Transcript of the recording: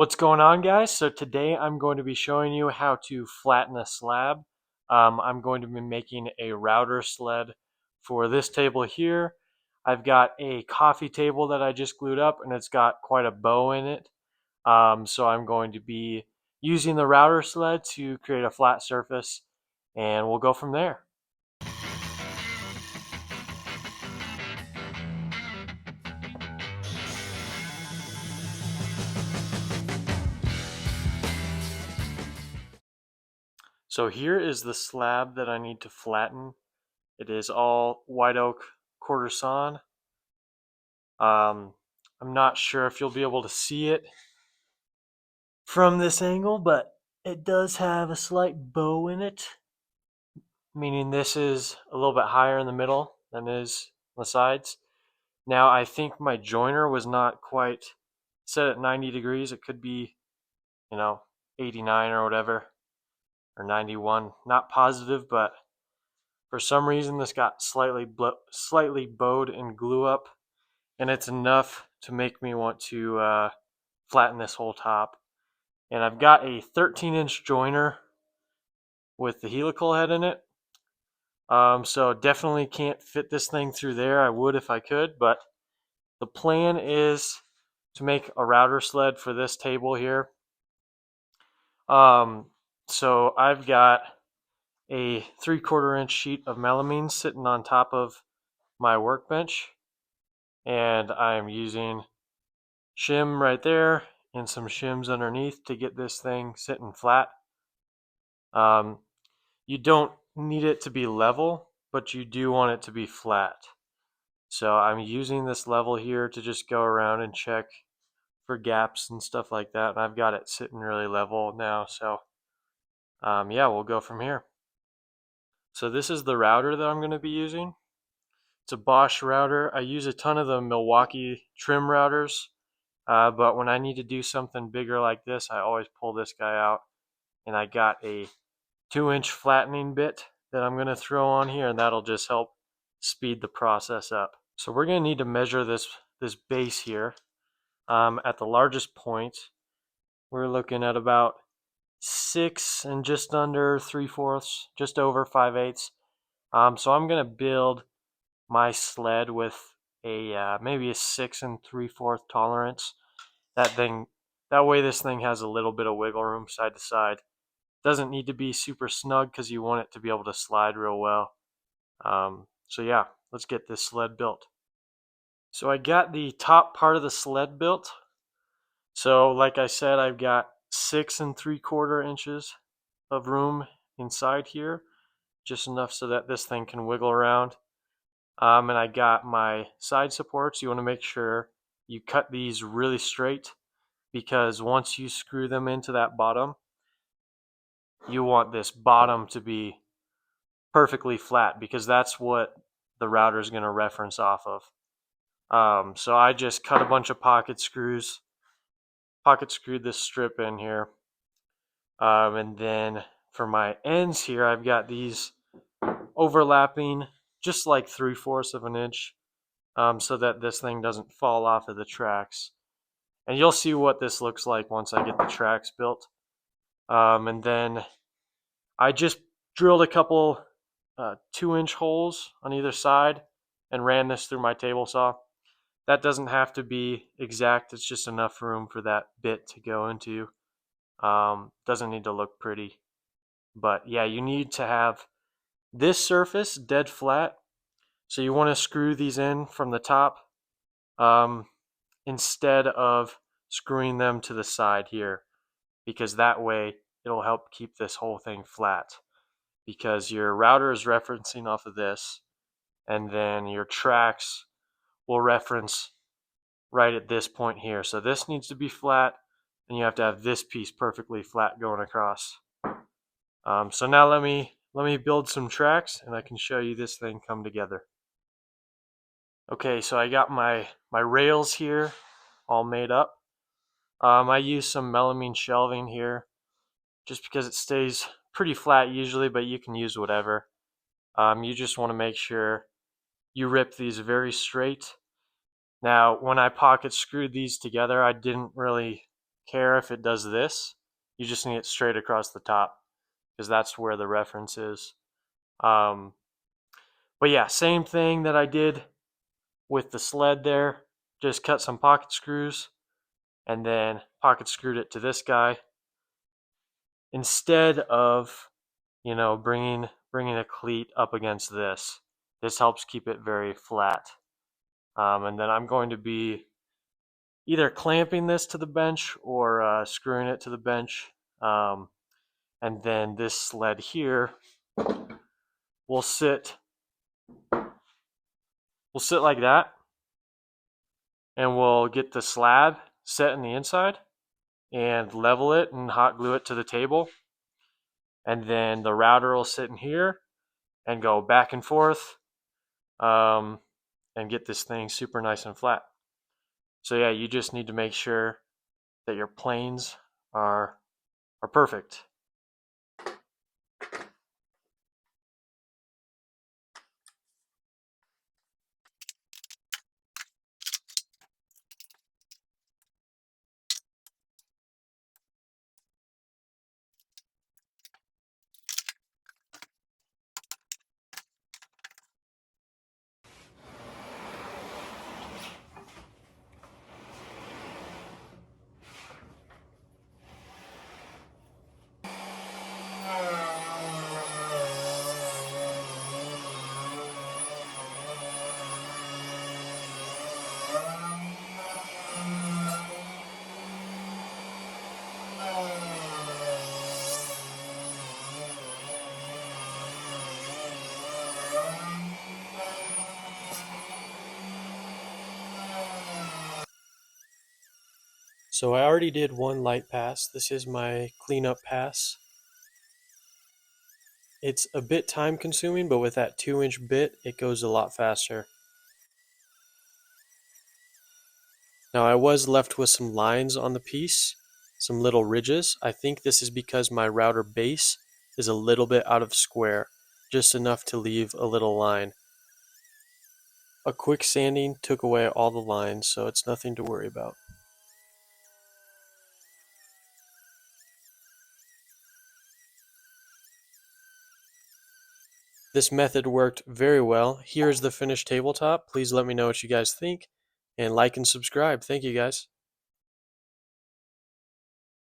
What's going on, guys? So today I'm going to be showing you how to flatten a slab. I'm going to be making a router sled for this table here. I've got a coffee table that I just glued up and it's got quite a bow in it. So I'm going to be using the router sled to create a flat surface and we'll go from there. So here is the slab that I need to flatten. It is all white oak quarter sawn. I'm not sure if you'll be able to see it from this angle, but it does have a slight bow in it, meaning this is a little bit higher in the middle than it is on the sides. Now, I think my joiner was not quite set at 90 degrees. It could be, 89 or whatever, or 91. Not positive, but for some reason this got slightly bowed and glue up, and it's enough to make me want to flatten this whole top. And I've got a 13-inch joiner with the helical head in it. So definitely can't fit this thing through there. I would if I could, but the plan is to make a router sled for this table here. So I've got a 3/4 inch sheet of melamine sitting on top of my workbench, and I'm using shim right there and some shims underneath to get this thing sitting flat. You don't need it to be level, but you do want it to be flat. So I'm using this level here to just go around and check for gaps and stuff like that. And I've got it sitting really level now. So yeah, we'll go from here. So this is the router that I'm going to be using. It's a Bosch router. I use a ton of the Milwaukee trim routers, but when I need to do something bigger like this, I always pull this guy out. And I got a 2-inch flattening bit that I'm going to throw on here, and that'll just help speed the process up. So we're going to need to measure this base here. At the largest point, we're looking at about 6 and just under 3/4, just over 5/8. So I'm going to build my sled with a maybe a 6 3/4 tolerance. That way this thing has a little bit of wiggle room side to side. Doesn't need to be super snug because you want it to be able to slide real well. So yeah, let's get this sled built. So I got the top part of the sled built. So like I said, I've got 6 3/4 inches of room inside here, just enough so that this thing can wiggle around. And I got my side supports. You want to make sure you cut these really straight, because once you screw them into that bottom, you want this bottom to be perfectly flat, because that's what the router is going to reference off of. So I just cut a bunch of pocket screwed this strip in here. And then for my ends here, I've got these overlapping just like 3/4 of an inch, so that this thing doesn't fall off of the tracks. And you'll see what this looks like once I get the tracks built. And then I just drilled a couple 2-inch holes on either side and ran this through my table saw. That doesn't have to be exact. It's just enough room for that bit to go into. Doesn't need to look pretty. But yeah, you need to have this surface dead flat. So you want to screw these in from the top instead of screwing them to the side here, because that way it'll help keep this whole thing flat, because your router is referencing off of this, and then your tracks will reference right at this point here. So this needs to be flat, and you have to have this piece perfectly flat going across. So now let me build some tracks, and I can show you this thing come together. Okay, so I got my rails here all made up. I use some melamine shelving here just because it stays pretty flat usually, but you can use whatever. You just want to make sure you rip these very straight. Now, when I pocket screwed these together, I didn't really care if it does this. You just need it straight across the top because that's where the reference is. Um, but yeah, same thing that I did with the sled there. Just cut some pocket screws and then pocket screwed it to this guy instead of bringing a cleat up against this. This helps keep it very flat. And then I'm going to be either clamping this to the bench or screwing it to the bench. Um, and then this sled here will sit like that, and we'll get the slab set in the inside and level it and hot glue it to the table. And then the router will sit in here and go back and forth, um, and get this thing super nice and flat. So yeah, you just need to make sure that your planes are perfect. So I already did one light pass. This is my cleanup pass. It's a bit time consuming, but with that 2-inch bit, it goes a lot faster. Now I was left with some lines on the piece, some little ridges. I think this is because my router base is a little bit out of square, just enough to leave a little line. A quick sanding took away all the lines, so it's nothing to worry about. This method worked very well. Here's the finished tabletop. Please let me know what you guys think, and like and subscribe. Thank you guys.